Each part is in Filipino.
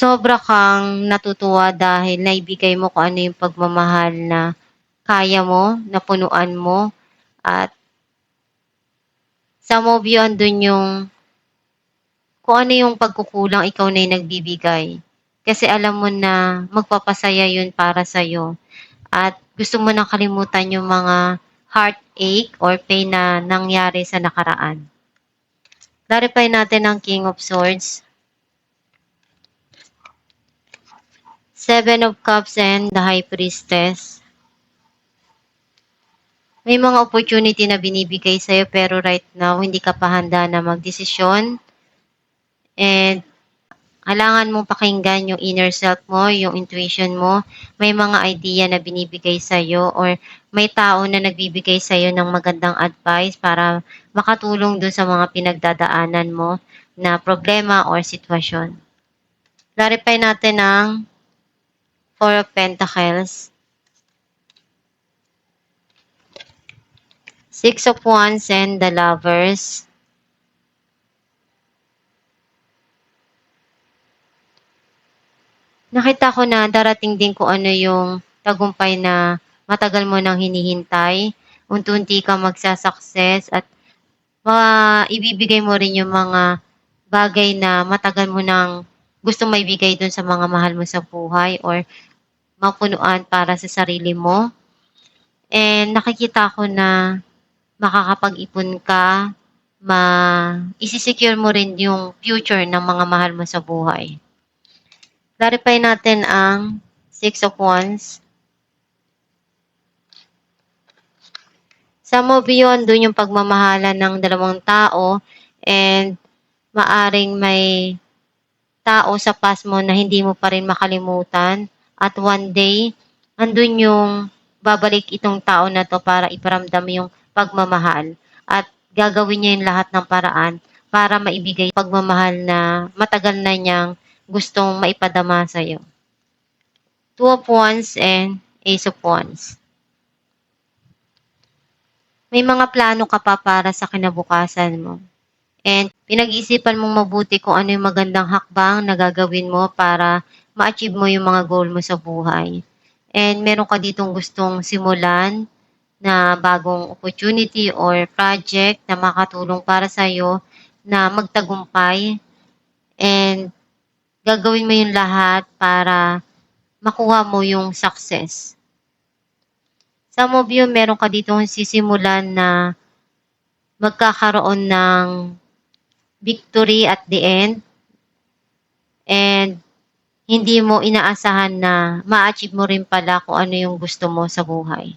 Sobra kang natutuwa dahil naibigay mo kung ano yung pagmamahal na kaya mo, napunuan mo, at sa Movie andun yung kung ano yung pagkukulang ikaw na yung nagbibigay. Kasi alam mo na magpapasaya yun para sa'yo at gusto mo nang kalimutan yung mga heartache or pain na nangyari sa nakaraan. Clarify natin ang King of Swords, Seven of Cups, and the High Priestess. May mga opportunity na binibigay sa'yo pero right now hindi ka pa handa na magdesisyon. And kailangan mong pakinggan yung inner self mo, yung intuition mo. May mga idea na binibigay sa'yo or may tao na nagbibigay sa'yo ng magandang advice para makatulong dun sa mga pinagdadaanan mo na problema or sitwasyon. Clarify natin ang Four of Pentacles, Six of Wands, and the Lovers. Nakita ko na darating din kung ano yung tagumpay na matagal mo nang hinihintay. Unti-unti ka magsasucess at ibibigay mo rin yung mga bagay na matagal mo nang gusto maibigay dun sa mga mahal mo sa buhay or mapunuan para sa sarili mo. And nakikita ko na makakapag-ipon ka, isi-secure mo rin yung future ng mga mahal mo sa buhay. Clarify natin ang Six of Wands. Sa Movie yun, dun yung pagmamahalan ng dalawang tao and maaring may tao sa past mo na hindi mo pa rin makalimutan at one day, andun yung babalik itong tao na to para iparamdam yung pagmamahal at gagawin niya yung lahat ng paraan para maibigay pagmamahal na matagal na niyang gustong maipadama sa'yo. Two of Wands and Ace of Wands. May mga plano ka pa para sa kinabukasan mo. And pinag-iisipan mong mabuti kung ano yung magandang hakbang na gagawin mo para ma-achieve mo yung mga goal mo sa buhay. And meron ka ditong gustong simulan na bagong opportunity or project na makatulong para sa'yo na magtagumpay. And gagawin mo yung lahat para makuha mo yung success. Some of you, meron ka ditong sisimulan na magkakaroon ng victory at the end. And hindi mo inaasahan na ma-achieve mo rin pala kung ano yung gusto mo sa buhay.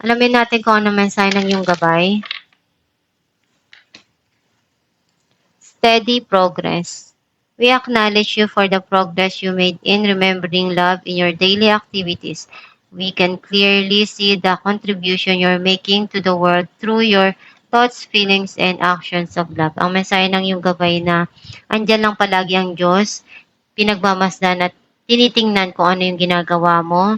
Alamin natin kung ano mensahe ng iyong gabay. Steady progress. We acknowledge you for the progress you made in remembering love in your daily activities. We can clearly see the contribution you're making to the world through your thoughts, feelings, and actions of love. Ang mensahe ng iyong gabay na andyan lang palagi ang Diyos, pinagmamasdan at tinitingnan kung ano yung ginagawa mo.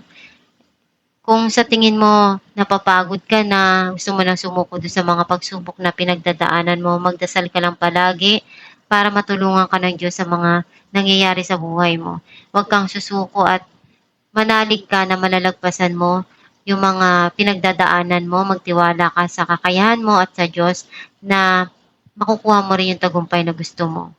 Kung sa tingin mo napapagod ka na, gusto mo nang sumuko doon sa mga pagsubok na pinagdadaanan mo, magdasal ka lang palagi para matulungan ka ng Diyos sa mga nangyayari sa buhay mo. Huwag kang susuko at manalig ka na malalagpasan mo yung mga pinagdadaanan mo, magtiwala ka sa kakayahan mo at sa Diyos na makukuha mo rin yung tagumpay na gusto mo.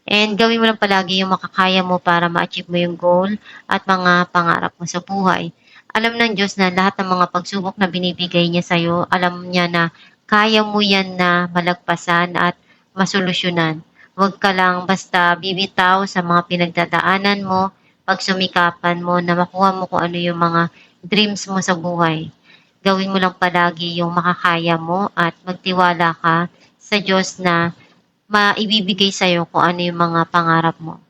And gawin mo lang palagi yung makakaya mo para ma-achieve mo yung goal at mga pangarap mo sa buhay. Alam ng Diyos na lahat ng mga pagsubok na binibigay niya sa'yo, alam niya na kaya mo yan na malagpasan at masolusyonan. Huwag ka lang basta bibitaw sa mga pinagdadaanan mo, pagsumikapan mo na makuha mo kung ano yung mga dreams mo sa buhay. Gawin mo lang palagi yung makakaya mo at magtiwala ka sa Diyos na maibibigay sa'yo kung ano yung mga pangarap mo.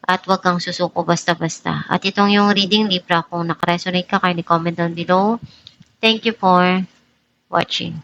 At huwag kang susuko basta-basta. At itong yung reading Libra, kung nakaresonate ka, kindly comment down below. Thank you for watching.